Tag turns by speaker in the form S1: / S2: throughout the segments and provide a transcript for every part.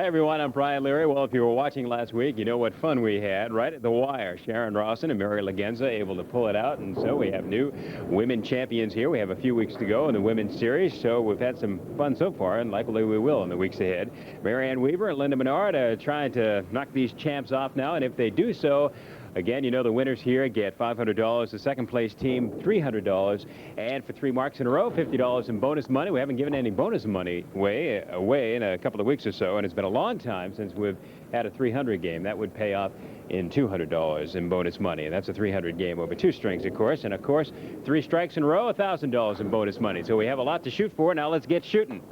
S1: Hi, everyone. I'm Brian Leary. Well, if you were watching last week, you know what fun we had right at the wire. Sharon Rawson and Mary Ligenza able to pull it out, and so we have new women champions here. We have a few weeks to go in the women's series, so we've had some fun so far, and likely we will in the weeks ahead. Marianne Weaver and Linda Menard are trying to knock these champs off now, and if they do so, again, you know the winners here get $500. The second-place team, $300. And for 3 marks in a row, $50 in bonus money. We haven't given any bonus money away in a couple of weeks or so, and it's been a long time since we've had a 300 game. That would pay off in $200 in bonus money, and that's a 300 game over 2 strings, of course. And, of course, 3 strikes in a row, $1,000 in bonus money. So we have a lot to shoot for. Now let's get shooting.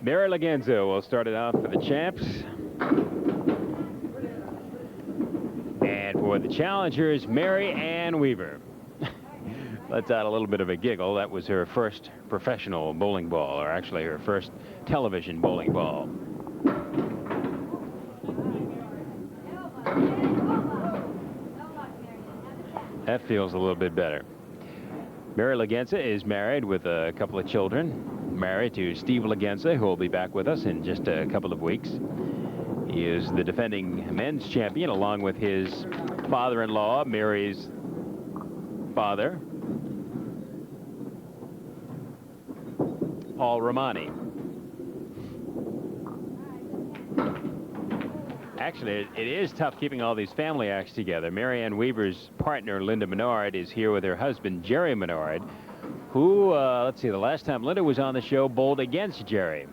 S1: Mary Ligenza will start it out for the champs. And for the challengers, Mary Ann Weaver. Let's add a little bit of a giggle. That was her first professional bowling ball, or actually her first television bowling ball. That feels a little bit better. Mary Ligenza is married with a couple of children. Married to Steve Ligenza, who will be back with us in just a couple of weeks. He is the defending men's champion, along with his father-in-law, Mary's father, Paul Romani. Actually, it is tough keeping all these family acts together. Marianne Weaver's partner, Linda Menard, is here with her husband, Jerry Menard, who, let's see, the last time Linda was on the show, bowled against Jerry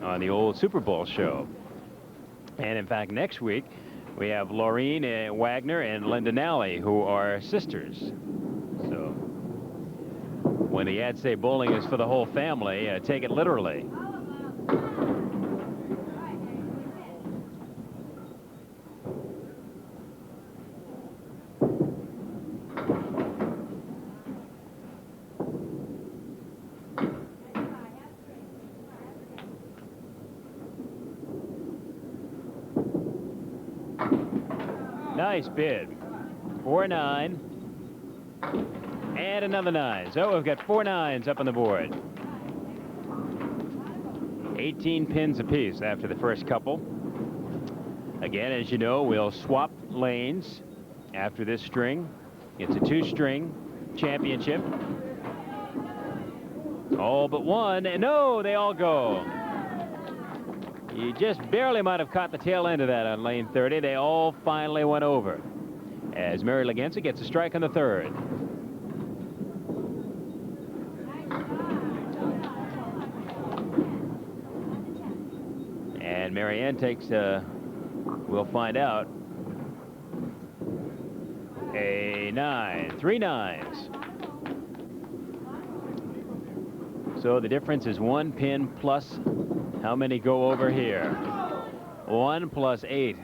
S1: on the old Super Bowl show. And, in fact, next week, we have Laureen Wagner and Linda Nally, who are sisters. So, when the ads say bowling is for the whole family, take it literally. Nice bid. 4-9. And another 9. So we've got 4 9s up on the board. 18 pins apiece after the first couple. Again, as you know, we'll swap lanes after this string. It's a 2-string championship. All but one. And no, they all go. You just barely might have caught the tail end of that on lane 30. They all finally went over as Mary Ligenza gets a strike on the 3rd. And Marianne takes, we'll find out, a 9. 3 9s. So the difference is 1 pin plus. How many go over here? 1 plus 8.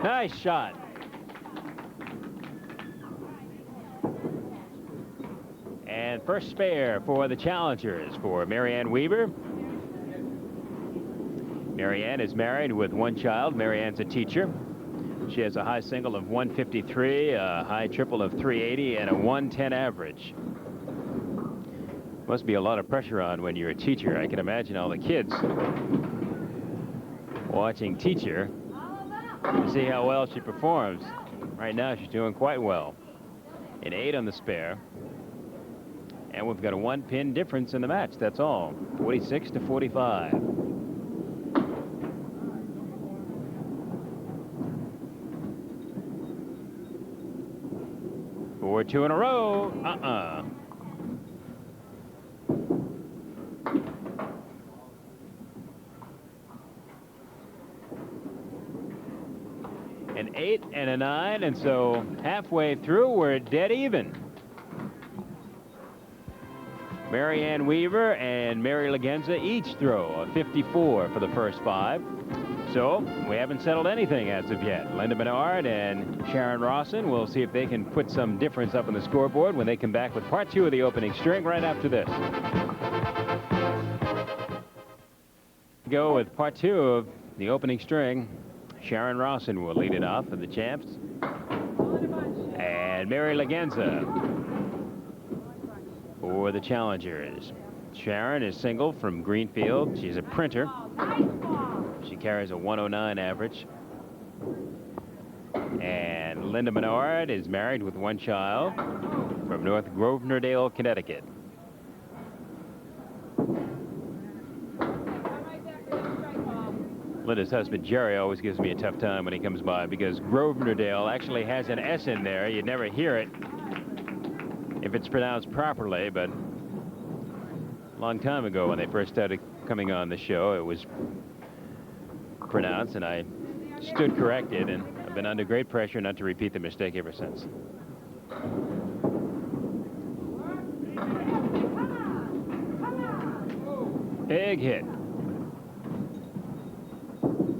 S1: Nice shot. And first spare for the challengers for Marianne Weaver. Marianne is married with 1 child. Marianne's a teacher. She has a high single of 153, a high triple of 380, and a 110 average. Must be a lot of pressure on when you're a teacher. I can imagine all the kids watching teacher to see how well she performs. Right now, she's doing quite well. An 8 on the spare. And we've got a 1-pin difference in the match. That's all. 46 to 45. Or 2 in a row. An 8 and a 9, and so halfway through, we're dead even. Marianne Weaver and Mary Ligenza each throw a 54 for the first 5. So we haven't settled anything as of yet. Linda Menard and Sharon Rawson, we'll see if they can put some difference up on the scoreboard when they come back with part 2 of the opening string right after this. Go with part 2 of the opening string. Sharon Rawson will lead it off for the champs. And Mary Ligenza for the challengers. Sharon is single from Greenfield. She's a printer. She carries a 109 average. And Linda Menard is married with 1 child from North Grosvenordale, Connecticut. Linda's husband, Jerry, always gives me a tough time when he comes by because Grosvenordale actually has an S in there. You'd never hear it if it's pronounced properly, but a long time ago when they first started coming on the show, it was pronounced, and I stood corrected, and I've been under great pressure not to repeat the mistake ever since. Big hit.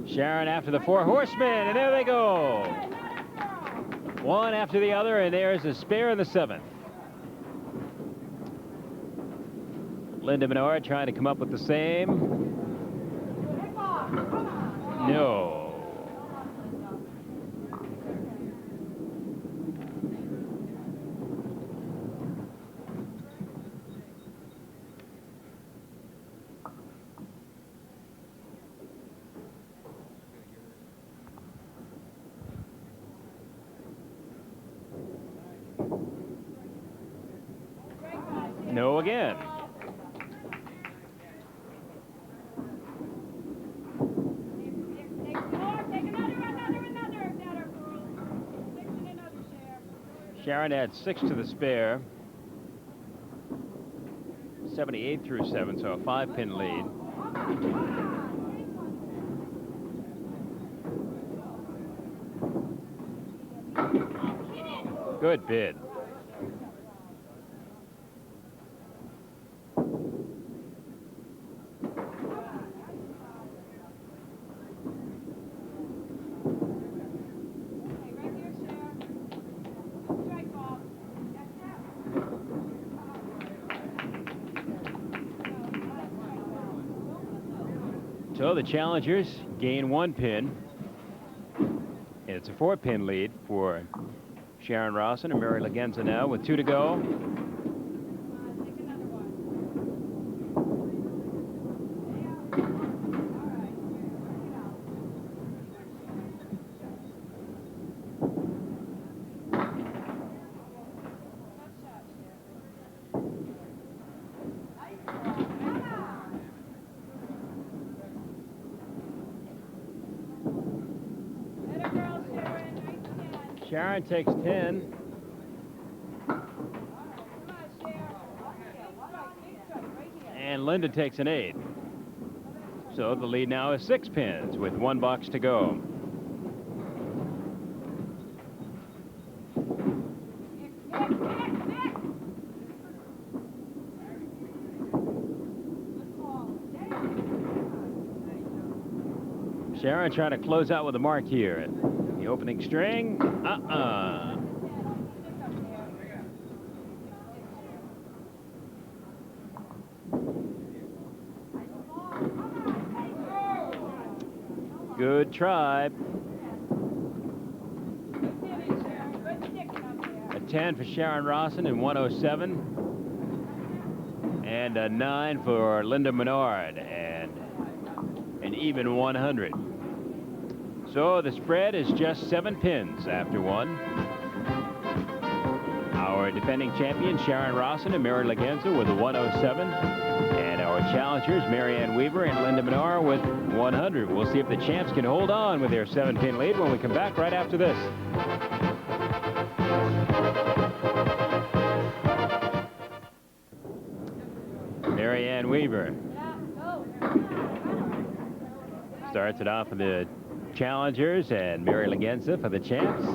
S1: Sharon after the 4 horsemen, and there they go. One after the other, and there's a spare in the 7th. Linda Menard trying to come up with the same. No. No again. Sharon adds 6 to the spare. 78 through 7, so a 5-pin lead. Good bid. So the challengers gain 1 pin. And it's a 4-pin lead for Sharon Rawson and Mary Ligenza now with 2 to go. Sharon takes 10. And Linda takes an 8. So the lead now is 6 pins with 1 box to go. Sharon trying to close out with a mark here. The opening string. Good try. A 10 for Sharon Rawson in 107. And a 9 for Linda Menard. And an even 100. So the spread is just 7 pins after 1. Our defending champions, Sharon Rawson and Mary Ligenza with a 107. And our challengers, Marianne Weaver and Linda Menard with 100. We'll see if the champs can hold on with their 7-pin lead when we come back right after this. Marianne Weaver starts it off for the challengers and Mary Ligenza for the champs.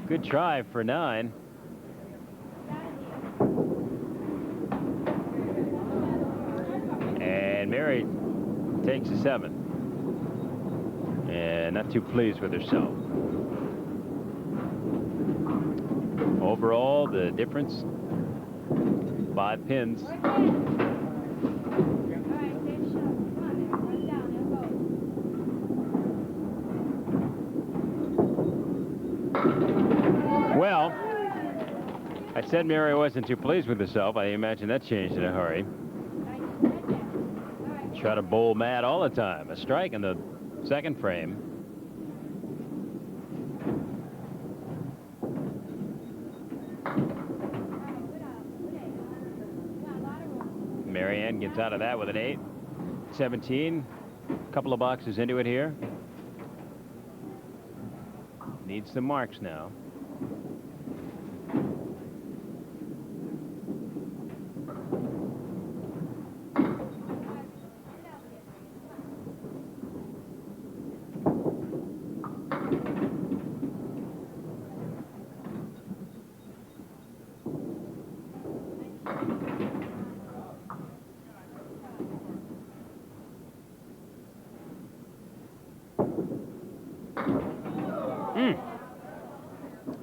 S1: Good try for 9. And Mary takes a 7. And not too pleased with herself. Overall, the difference, 5 pins. Well, I said Mary wasn't too pleased with herself. I imagine that changed in a hurry. Try to bowl mad all the time. A strike in the second frame. Marianne gets out of that with an 8. 17. A couple of boxes into it here. Needs some marks now.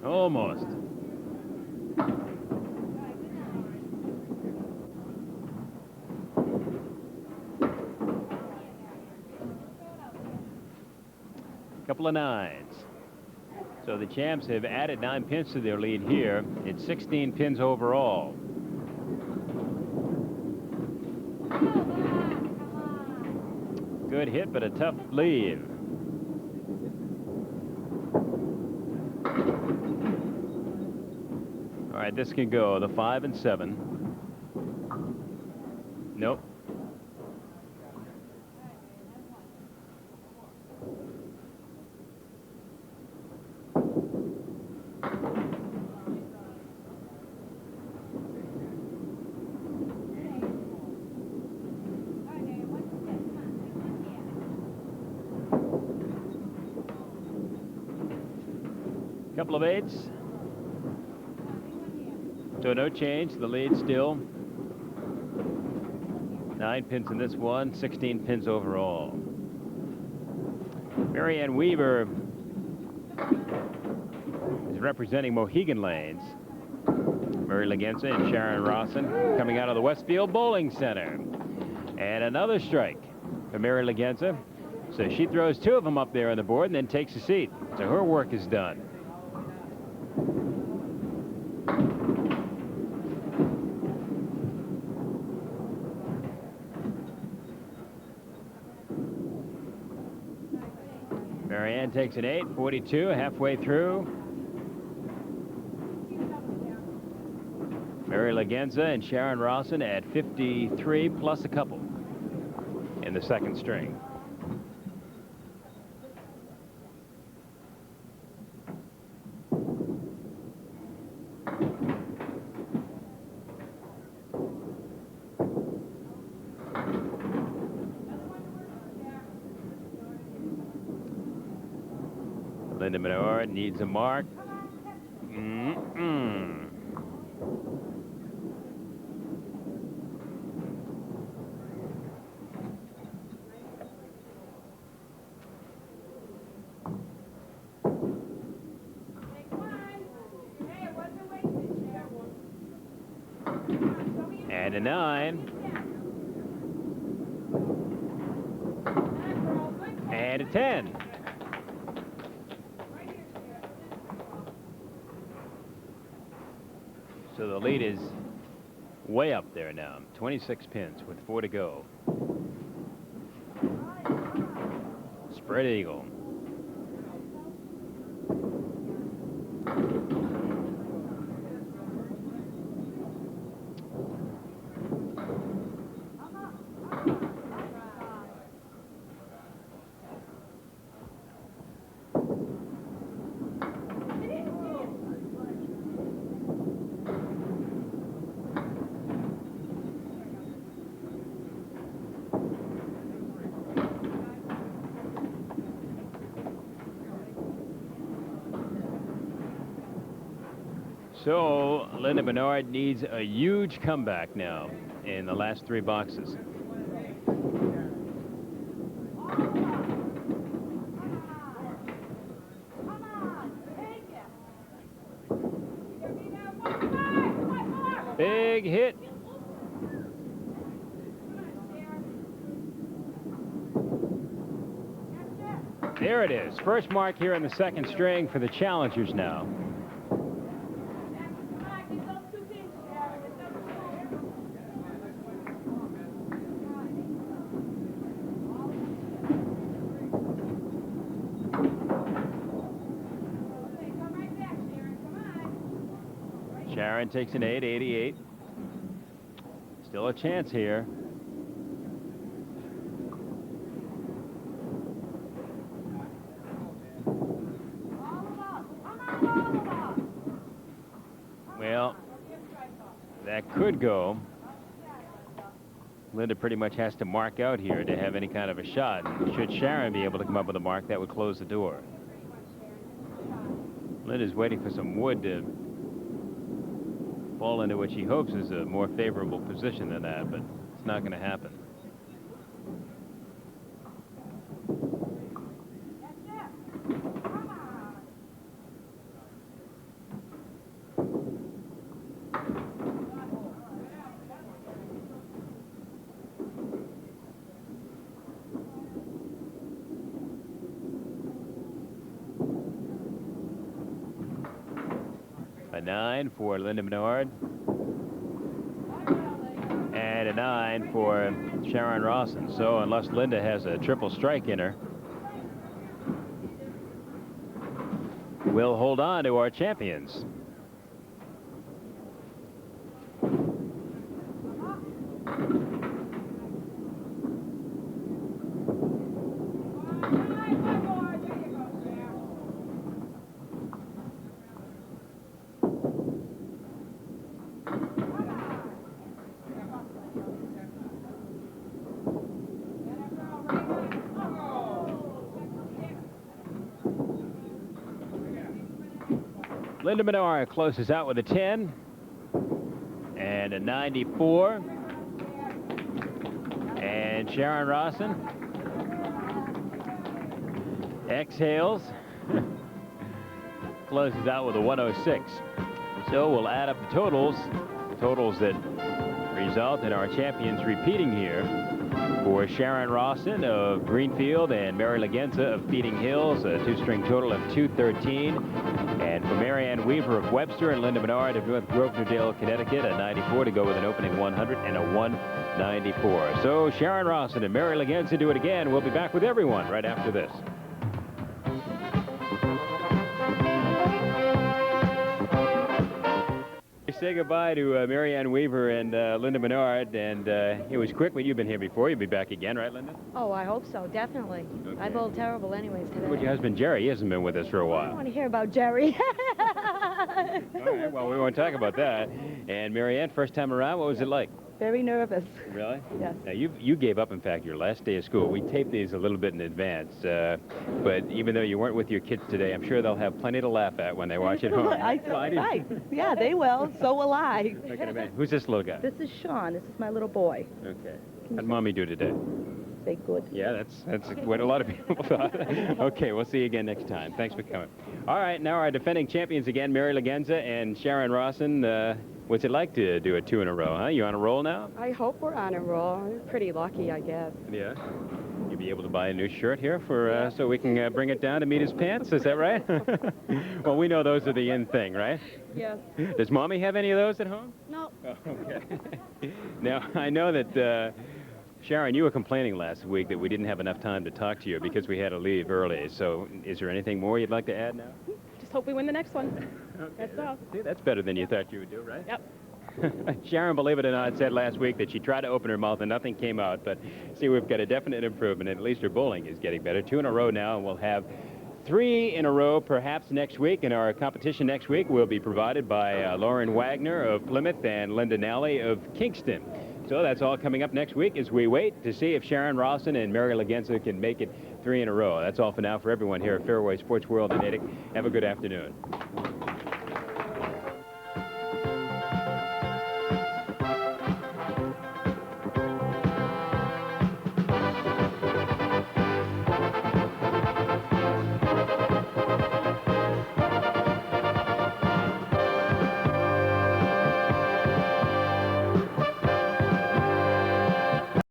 S1: Almost. Couple of 9s. So the champs have added 9 pins to their lead here. It's 16 pins overall. Good hit, but a tough leave. All right, this can go. The 5 and 7. Nope. Couple of 8s. So no change. The lead still 9 pins in this one, 16 pins overall. Marianne Weaver is representing Mohegan Lanes. Mary Ligenza and Sharon Rawson coming out of the Westfield Bowling Center. And another strike for Mary Ligenza. So she throws 2 of them up there on the board and then takes a seat. So her work is done. Marianne takes an 8, 42, halfway through. Mary Ligenza and Sharon Rawson at 53 plus a couple in the second string. Linda Menard needs a mark. And a 9. And a 10. So the lead is way up there now. 26 pins with 4 to go. Spread eagle. So Linda Menard needs a huge comeback now in the last 3 boxes. Big hit. There it is. First mark here in the second string for the challengers now. Sharon takes an 888. Still a chance here. Well, that could go. Linda pretty much has to mark out here to have any kind of a shot. Should Sharon be able to come up with a mark, that would close the door. Linda's waiting for some wood to fall into what she hopes is a more favorable position than that, but it's not going to happen. A 9 for Linda Menard. And a 9 for Sharon Rawson. So unless Linda has a triple strike in her, we'll hold on to our champions. Linda Menard closes out with a 10 and a 94. And Sharon Rawson exhales, closes out with a 106. So we'll add up the totals that result in our champions repeating here. For Sharon Rawson of Greenfield and Mary Ligenza of Feeding Hills, a 2-string total of 213. And for Marianne Weaver of Webster and Linda Menard of North Grosvenordale, Connecticut, a 94 to go with an opening 100 and a 194. So Sharon Rawson and Mary Ligenza do it again. We'll be back with everyone right after this. Say goodbye to Marianne Weaver and Linda Menard, and it was quick, but you've been here before. You'll be back again, right, Linda?
S2: Oh, I hope so, definitely. Okay. I bowled terrible anyways today.
S1: But your husband, Jerry, he hasn't been with us for a while.
S2: I don't want to hear about Jerry.
S1: All right, well, we won't talk about that. And Marianne, first time around, what was it like?
S2: Very nervous.
S1: Really?
S2: Yes.
S1: Now, you gave up, in fact, your last day of school. We taped these a little bit in advance, but even though you weren't with your kids today, I'm sure they'll have plenty to laugh at when they watch at home.
S2: Right. Yeah, they will. So will I.
S1: I can imagine. Who's this little guy?
S2: This is Sean. This is my little boy.
S1: Okay. How'd Mommy do today?
S2: Say good.
S1: Yeah, that's what a lot of people thought. Okay, we'll see you again next time. Thanks for coming. All right, now our defending champions again, Mary Ligenza and Sharon Rawson. What's it like to do it 2 in a row, huh? You on a roll now?
S2: I hope we're on a roll. We're pretty lucky, I guess.
S1: Yeah. You'll be able to buy a new shirt here for so we can bring it down to meet his pants. Is that right? Well, we know those are the in thing, right?
S2: Yes.
S1: Does Mommy have any of those at home?
S2: No.
S1: Oh, okay. Now, I know that Sharon, you were complaining last week that we didn't have enough time to talk to you because we had to leave early. So is there anything more you'd like to add now?
S2: Just hope we win the next one.
S1: Okay.
S2: That's all.
S1: See, that's better than you thought you would do, right?
S2: Yep.
S1: Sharon, believe it or not, said last week that she tried to open her mouth and nothing came out. But see, we've got a definite improvement, and at least her bowling is getting better. 2 in a row now, and we'll have 3 in a row perhaps next week. And our competition next week will be provided by Lauren Wagner of Plymouth and Linda Nally of Kingston. So that's all coming up next week as we wait to see if Sharon Rawson and Mary Ligenza can make it 3 in a row. That's all for now for everyone here at Fairway Sports World in Natick. Have a good afternoon.